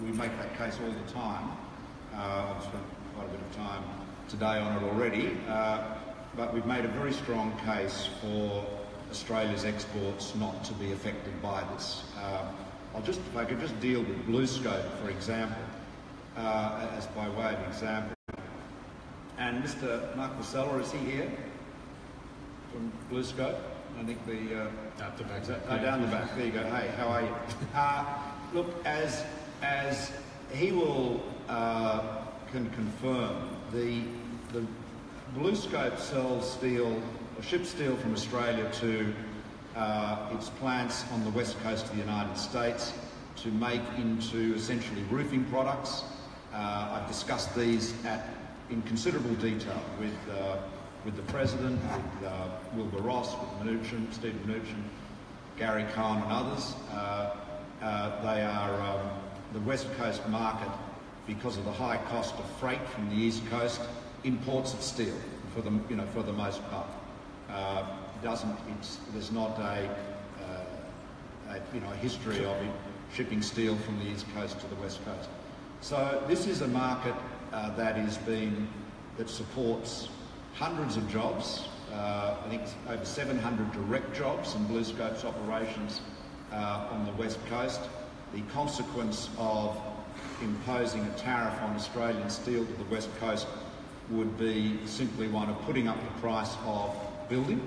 we make that case all the time. I've spent quite a bit of time today on it already, but we've made a very strong case for Australia's exports not to be affected by this. If I could just deal with BlueScope, for example, as by way of example. And Mr. Mark Vassella, is he here from BlueScope? I think the up the back. down the back. There you go. Hey, how are you? Look, as he will can confirm, the BlueScope sells steel or ships steel from Australia to its plants on the west coast of the United States to make into essentially roofing products. I've discussed these in considerable detail with the President, with Wilbur Ross, with Steve Mnuchin, Gary Cohen and others. They are the West Coast market, because of the high cost of freight from the East Coast, imports its steel for the most part. There's not a history of it shipping steel from the East Coast to the West Coast. So this is a market that supports hundreds of jobs. I think it's over 700 direct jobs in BlueScope's operations on the West Coast. The consequence of imposing a tariff on Australian steel to the West Coast would be simply one of putting up the price of building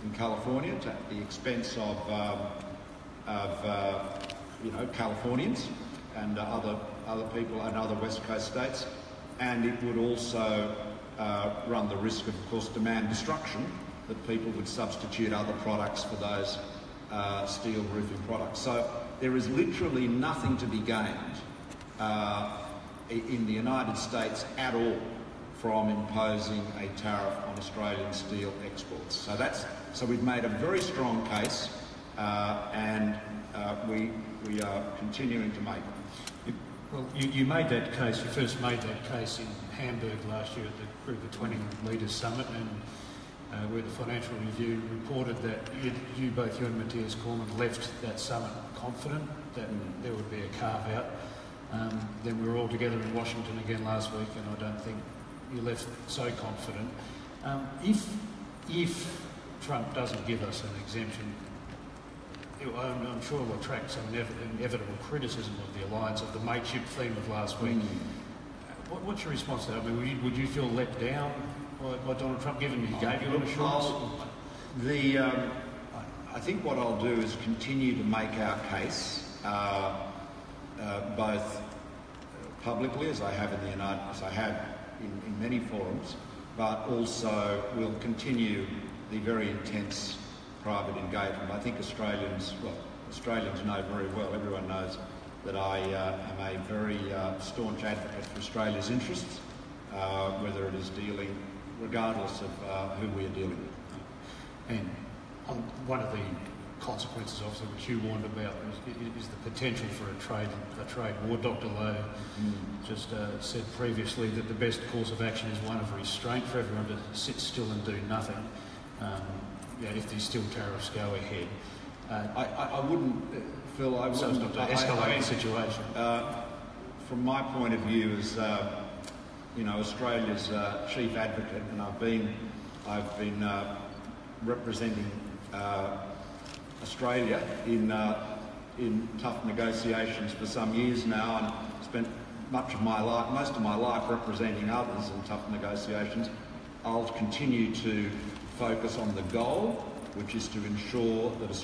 in California at the expense of Californians and other people and other West Coast states, and it would also run the risk of course, demand destruction, that people would substitute other products for those steel roofing products. So there is literally nothing to be gained in the United States at all from imposing a tariff on Australian steel exports. So we've made a very strong case, and we are continuing to make it. Well, you made that case. You first made that case in Hamburg last year at the Group of 20 Leaders Summit, and where the Financial Review reported that both you and Matthias Cormann left that summit confident that there would be a carve-out. Then we were all together in Washington again last week, and I don't think you left so confident. If Trump doesn't give us an exemption, I'm sure we'll attract some inevitable criticism of the alliance, of the mateship theme of last week. What's your response to that? I mean, would you feel let down by Donald Trump, given he gave you an assurance? I think what I'll do is continue to make our case, both publicly, as I have in many forums, but also we'll continue the very intense private engagement. I think Australians know very well, everyone knows that I am a very staunch advocate for Australia's interests, whether it is dealing, regardless of who we are dealing with. And one of the consequences, obviously, which you warned about, is the potential for a trade war. Dr. Lowe just said previously that the best course of action is one of restraint, for everyone to sit still and do nothing. If these steel tariffs go ahead, I wouldn't, Phil. I wouldn't. So it's not to escalate the situation. From my point of view, as Australia's chief advocate, and I've been representing Australia in tough negotiations for some years now, and spent most of my life representing others in tough negotiations. I'll continue to focus on the goal, which is to ensure that as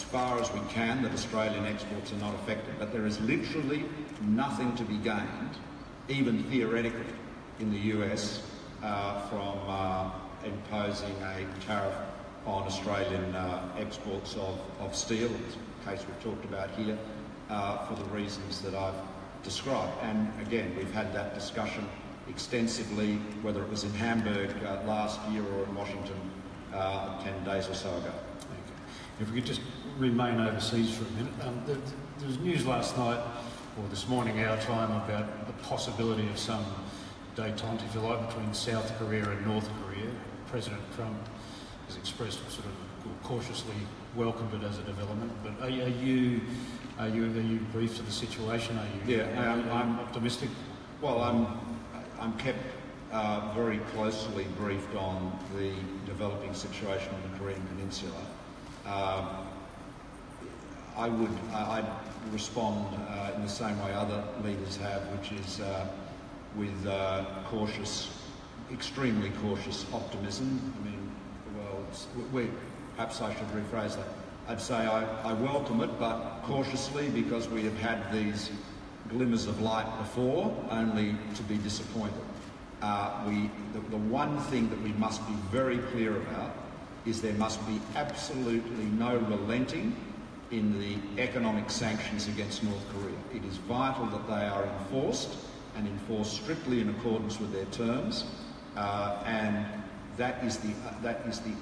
far as we can, that Australian exports are not affected. But there is literally nothing to be gained, even theoretically, in the US from imposing a tariff on Australian exports of steel, the case we've talked about here, for the reasons that I've described. And again, we've had that discussion extensively, whether it was in Hamburg last year or in Washington 10 days or so ago. Okay. If we could just remain overseas for a minute. There was news last night, or this morning our time, about the possibility of some détente, if you like, between South Korea and North Korea. President Trump has expressed sort of cautiously welcomed it as a development. But are you briefed to the situation? Are you I'm optimistic? Well, I'm kept very closely briefed on the developing situation on the Korean Peninsula. I'd respond in the same way other leaders have, which is with cautious, extremely cautious optimism. I mean, well, perhaps I should rephrase that. I'd say I welcome it, but cautiously, because we have had these glimmers of light before, only to be disappointed. The one thing that we must be very clear about is there must be absolutely no relenting in the economic sanctions against North Korea. It is vital that they are enforced, and enforced strictly in accordance with their terms, and that is the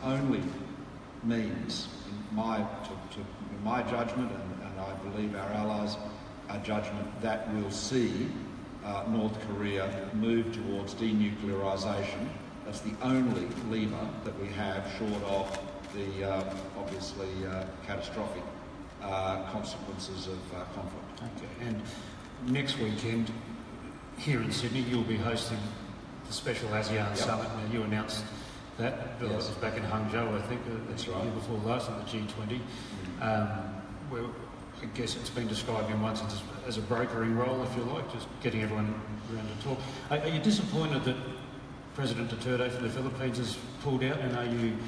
only means, in my judgment, and I believe our allies' judgment, that will see North Korea move towards denuclearisation. That's the only lever that we have, short of the obviously catastrophic consequences of conflict. Okay, and next weekend here in Sydney, you'll be hosting the special ASEAN Summit. Now, you announced that. Bill, Yes. It was back in Hangzhou, I think, That's the right. year before last, at the G20. Where I guess it's been described in one sense as a brokering role, if you like, just getting everyone around to talk. Are you disappointed that President Duterte from the Philippines has pulled out, and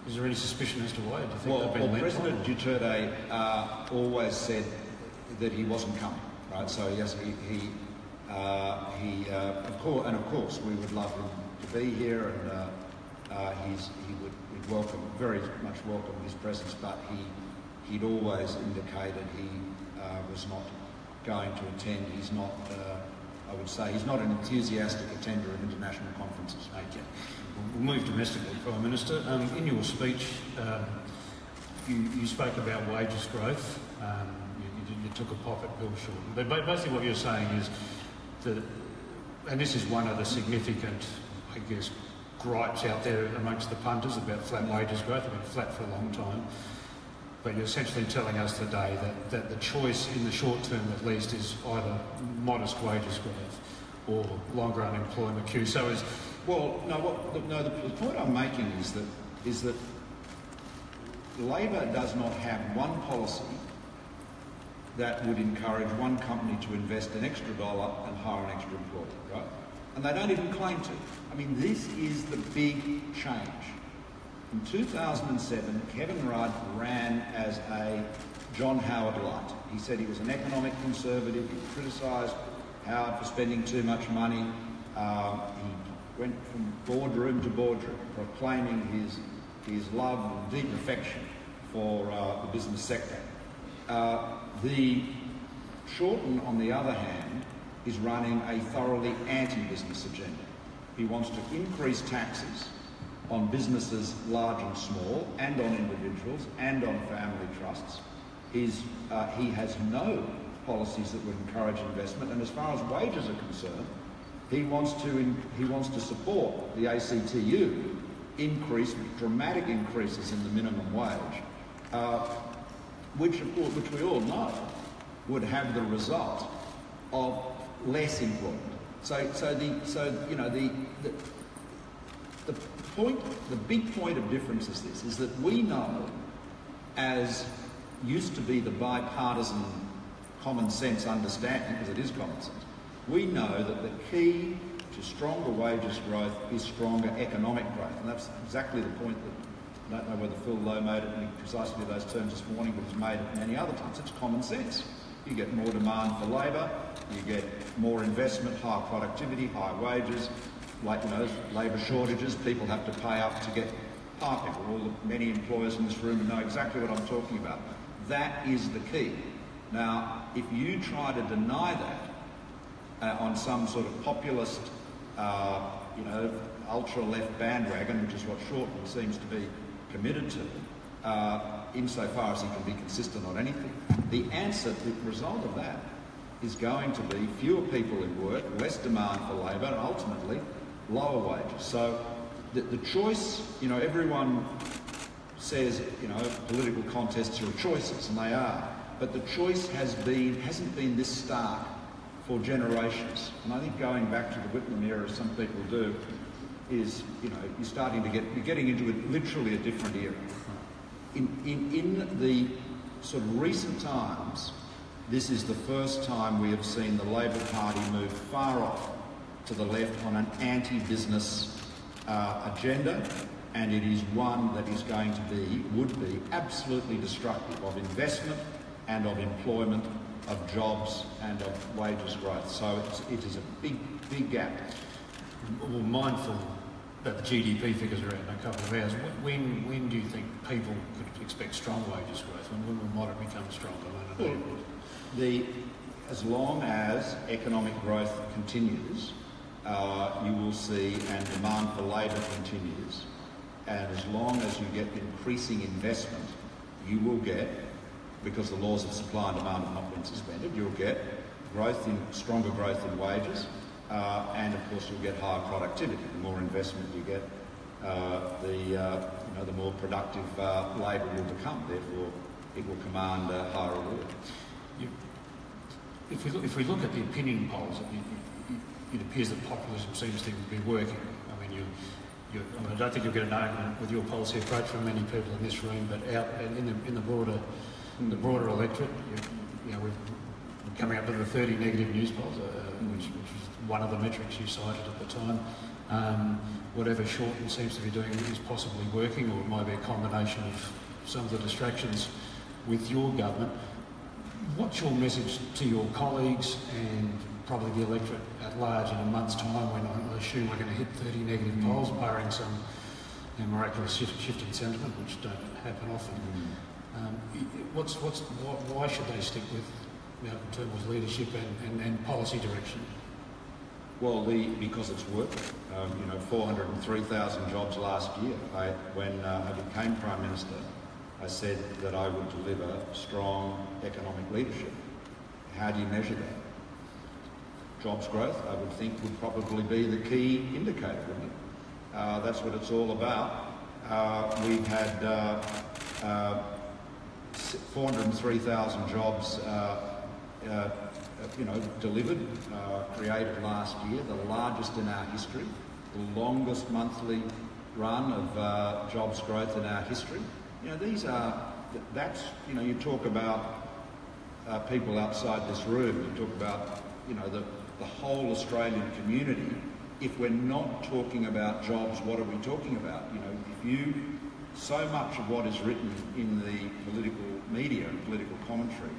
is there any suspicion as to why? Do you think they've been led President Duterte always said that he wasn't coming, right? So yes, of course, we would love him to be here, and we'd very much welcome his presence, but he'd always indicated he was not going to attend. He's not, I would say, he's not an enthusiastic attender of international conferences. Okay. We'll move domestically, Prime Minister. In your speech, you spoke about wages growth. You took a pop at Bill Shorten. But basically what you're saying is that, and this is one of the significant, I guess, gripes out there amongst the punters about flat wages growth. They've been flat for a long time. But you're essentially telling us today that the choice in the short term at least is either modest wages growth or longer unemployment queue. So is... Well, the point I'm making is that Labor does not have one policy that would encourage one company to invest an extra dollar and hire an extra employee, right? And they don't even claim to. I mean, this is the big change. In 2007, Kevin Rudd ran as a John Howard light. He said he was an economic conservative. He criticised Howard for spending too much money. He went from boardroom to boardroom, proclaiming his love and deep affection for the business sector. The Shorten, on the other hand, is running a thoroughly anti-business agenda. He wants to increase taxes on businesses large and small, and on individuals, and on family trusts. He has no policies that would encourage investment, and as far as wages are concerned, he wants to support the ACTU dramatic increases in the minimum wage, which we all know would have the result of less employment. The big point of difference is this: is that we know, as used to be the bipartisan common sense understanding, because it is common sense, we know that the key to stronger wages growth is stronger economic growth. And that's exactly the point that, I don't know whether Phil Lowe made it in precisely those terms this morning, but it's made it many other times. It's common sense. You get more demand for labour, you get more investment, higher productivity, higher wages, labour shortages, people have to pay up to get parking. All the many employers in this room know exactly what I'm talking about. That is the key. Now, if you try to deny that on some sort of populist, ultra-left bandwagon, which is what Shorten seems to be committed to, insofar as he can be consistent on anything, the result of that is going to be fewer people in work, less demand for labour, and ultimately lower wages. So the choice, everyone says, you know, political contests are choices, and they are. But the choice hasn't been this stark for generations. And I think going back to the Whitlam era, as some people do, is, you know, you're getting into literally a different era. In the sort of recent times, this is the first time we have seen the Labor Party move far off to the left on an anti-business agenda, and it is one that is going to would be absolutely destructive of investment and of employment, of jobs and of wages growth. So it is a big gap. Well, mindful that the GDP figures are out in a couple of hours, when do you think people could expect strong wages growth? When might it become stronger? Well, as long as economic growth continues, you will see, and demand for labour continues, and as long as you get increasing investment, you will get, because the laws of supply and demand have not been suspended, you'll get stronger growth in wages, and of course you'll get higher productivity. The more investment you get, the more productive labour will become. Therefore, it will command a higher reward. If we look at the opinion polls, it appears that populism seems to be working. I mean, I don't think you'll get an argument with your policy approach from many people in this room, but out in the broader electorate, we're coming up to the 30 negative news polls, which was one of the metrics you cited at the time. Whatever Shorten seems to be doing is possibly working, or it might be a combination of some of the distractions with your government. What's your message to your colleagues and probably the electorate at large in a month's time, when I assume we're going to hit 30 negative polls, barring some miraculous shift in sentiment, which don't happen often? Why should they stick with Malcolm Turnbull's leadership and policy direction? Well, because it's working. 403,000 jobs last year. When I became Prime Minister, I said that I would deliver strong economic leadership. How do you measure that? Jobs growth, I would think, would probably be the key indicator, wouldn't it? That's what it's all about. We've had 403,000 jobs delivered, created last year, the largest in our history, the longest monthly run of jobs growth in our history. You talk about people outside this room, you talk about, the whole Australian community. If we're not talking about jobs, what are we talking about? So much of what is written in the political media and political commentary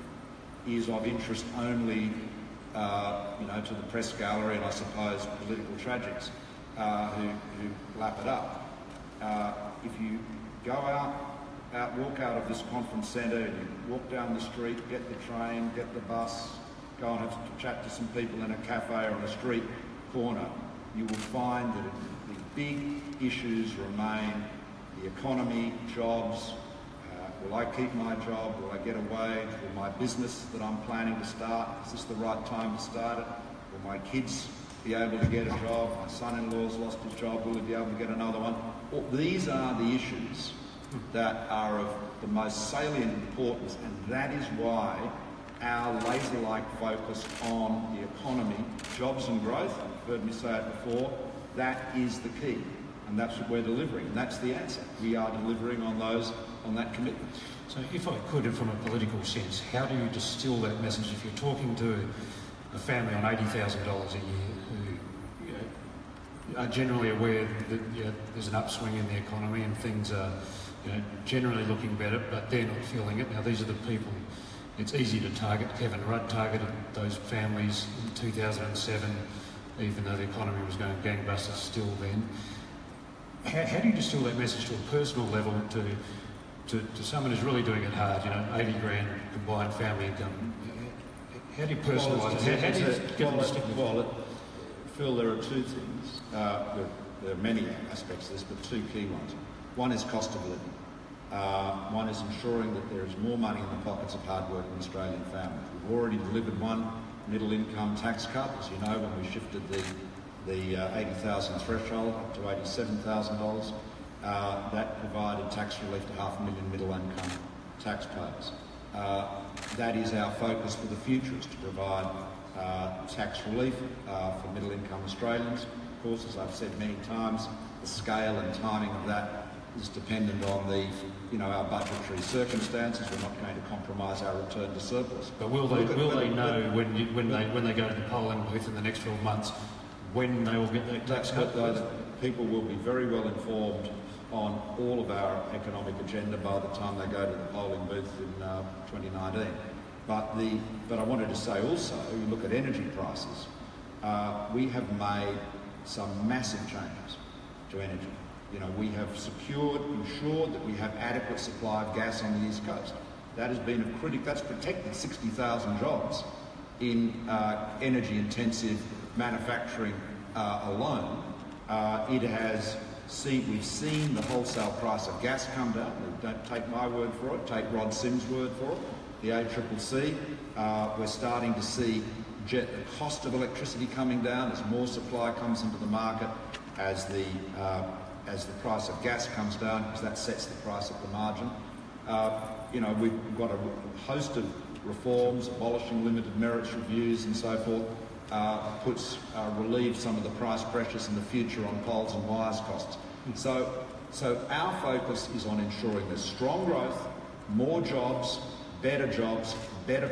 is of interest only, to the press gallery and I suppose political tragics who lap it up. If you go walk out of this conference centre, and you walk down the street, get the train, get the bus, go and have to chat to some people in a cafe or on a street corner, you will find that the big issues remain the economy, jobs. Will I keep my job? Will I get a wage? Will my business that I'm planning to start, is this the right time to start it? Will my kids be able to get a job? My son-in-law's lost his job. Will he be able to get another one? Well, these are the issues that are of the most salient importance, and that is why our laser-like focus on the economy, jobs and growth, you've heard me say it before, that is the key. And that's what we're delivering, and that's the answer. We are delivering on that commitment. So if I could, and from a political sense, how do you distill that message if you're talking to a family on $80,000 a year who are generally aware that there's an upswing in the economy and things are generally looking better, but they're not feeling it? Now, these are the people it's easy to target. Kevin Rudd targeted those families in 2007, even though the economy was going gangbusters still then. How do you distill that message to a personal level to someone who's really doing it hard, 80 grand combined family income? How do you personalise it? Phil, there are two things. There are many aspects of this, but two key ones. One is cost of living. One is ensuring that there is more money in the pockets of hard-working Australian families. We've already delivered one middle income tax cut, as you know, when we shifted the $80,000 threshold up to $87,000. that provided tax relief to 500,000 middle-income taxpayers. That is our focus for the future, is to provide tax relief for middle-income Australians. Of course, as I've said many times, the scale and timing of that is dependent on our budgetary circumstances. We're not going to compromise our return to surplus. But will they know when they go to the polling booth in the next 12 months when they will get their tax cut? People will be very well informed on all of our economic agenda by the time they go to the polling booth in 2019. But I wanted to say also, you look at energy prices, we have made some massive changes to energy. We have ensured that we have adequate supply of gas on the East Coast. That has been that's protected 60,000 jobs in energy-intensive manufacturing alone. We've seen the wholesale price of gas come down. Don't take my word for it, take Rod Sims' word for it, the ACCC. We're starting to see the cost of electricity coming down as more supply comes into the market, as the price of gas comes down, because that sets the price at the margin. We've got a host of reforms, abolishing limited merits reviews and so forth, relieves some of the price pressures in the future on poles and wires costs. So our focus is on ensuring there's strong growth, more jobs, better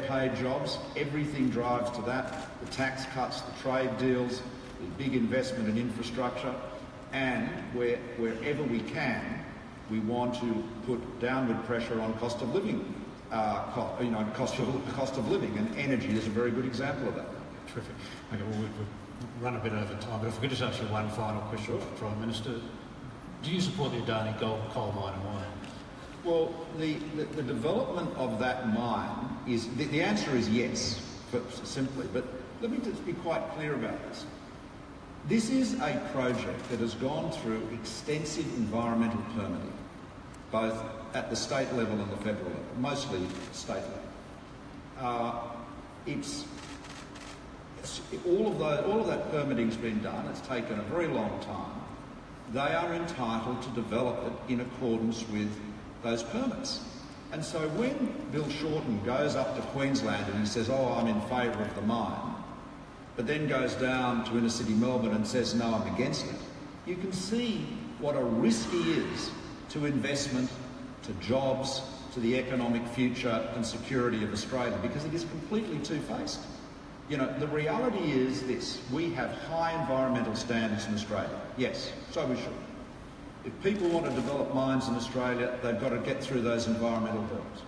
paid jobs. Everything drives to that. The tax cuts, the trade deals, the big investment in infrastructure, and wherever we can, we want to put downward pressure on cost of living, cost of living, and energy is a very good example of that. Terrific. Okay, well, we've run a bit over time, but if I could just ask you one final question, sure. Prime Minister. Do you support the Adani Gold coal mine and why? Well, the development of that mine is... The answer is yes, simply, but let me just be quite clear about this. This is a project that has gone through extensive environmental permitting, both at the state level and the federal level, mostly state level. All of that permitting's been done. It's taken a very long time. They are entitled to develop it in accordance with those permits. And so when Bill Shorten goes up to Queensland and he says, "Oh, I'm in favour of the mine," but then goes down to inner city Melbourne and says, "No, I'm against it," you can see what a risk he is to investment, to jobs, to the economic future and security of Australia, because it is completely two-faced. The reality is this: we have high environmental standards in Australia. Yes, so we should. If people want to develop mines in Australia, they've got to get through those environmental hurdles.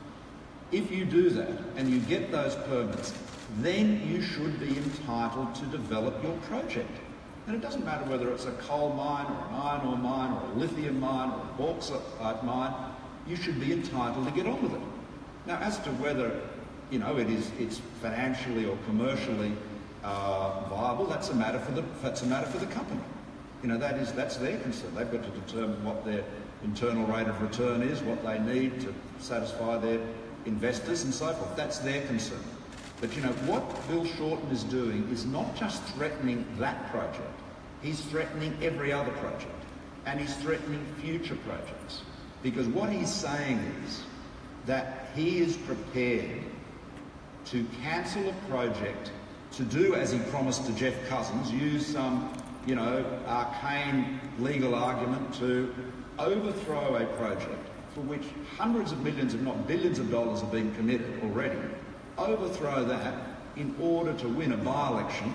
If you do that and you get those permits, then you should be entitled to develop your project. And it doesn't matter whether it's a coal mine or an iron ore mine or a lithium mine or a bauxite mine, you should be entitled to get on with it. Now, as to whether it's financially or commercially viable, that's a matter for the company. That's their concern. They've got to determine what their internal rate of return is, what they need to satisfy their investors and so forth. That's their concern. But what Bill Shorten is doing is not just threatening that project. He's threatening every other project, and he's threatening future projects. Because what he's saying is that he is prepared to cancel a project, to do as he promised to Jeff Cousins, use some, arcane legal argument to overthrow a project for which hundreds of millions, if not billions of dollars have been committed already, overthrow that in order to win a by-election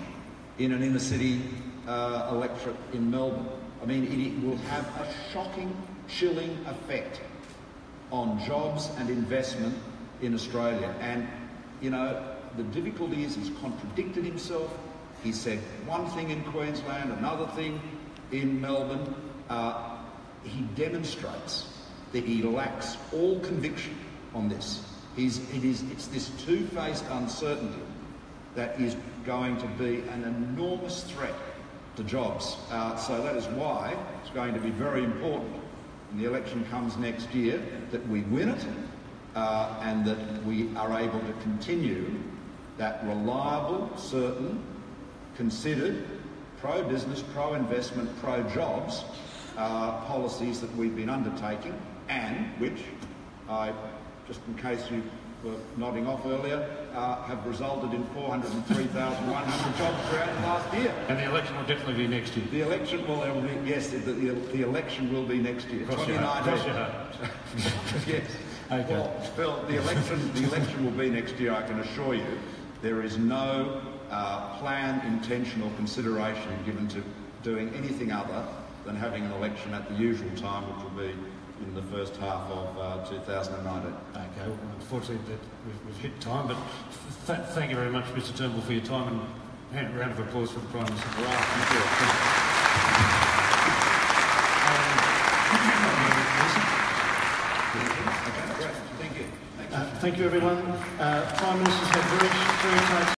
in an inner-city electorate in Melbourne. I mean, it will have a shocking, chilling effect on jobs and investment in Australia. And the difficulty is he's contradicted himself. He said one thing in Queensland, another thing in Melbourne. He demonstrates that he lacks all conviction on this. It's this two-faced uncertainty that is going to be an enormous threat to jobs. So that is why it's going to be very important when the election comes next year that we win it, and that we are able to continue that reliable, certain, considered, pro-business, pro-investment, pro-jobs policies that we've been undertaking and which, just in case you were nodding off earlier, have resulted in 403,100 jobs created last year. And the election will definitely be next year. The election will, yes, the election will be next year. Cross your heart. Yes. Okay. Well, Phil, the election will be next year, I can assure you. There is no planned, intention or consideration given to doing anything other than having an election at the usual time, which will be in the first half of 2019. Okay, well, unfortunately that we've hit time, but thank you very much, Mr Turnbull, for your time, and a round of applause for the Prime Minister. Right, thank you. Thank you, everyone. Prime Ministers have very tight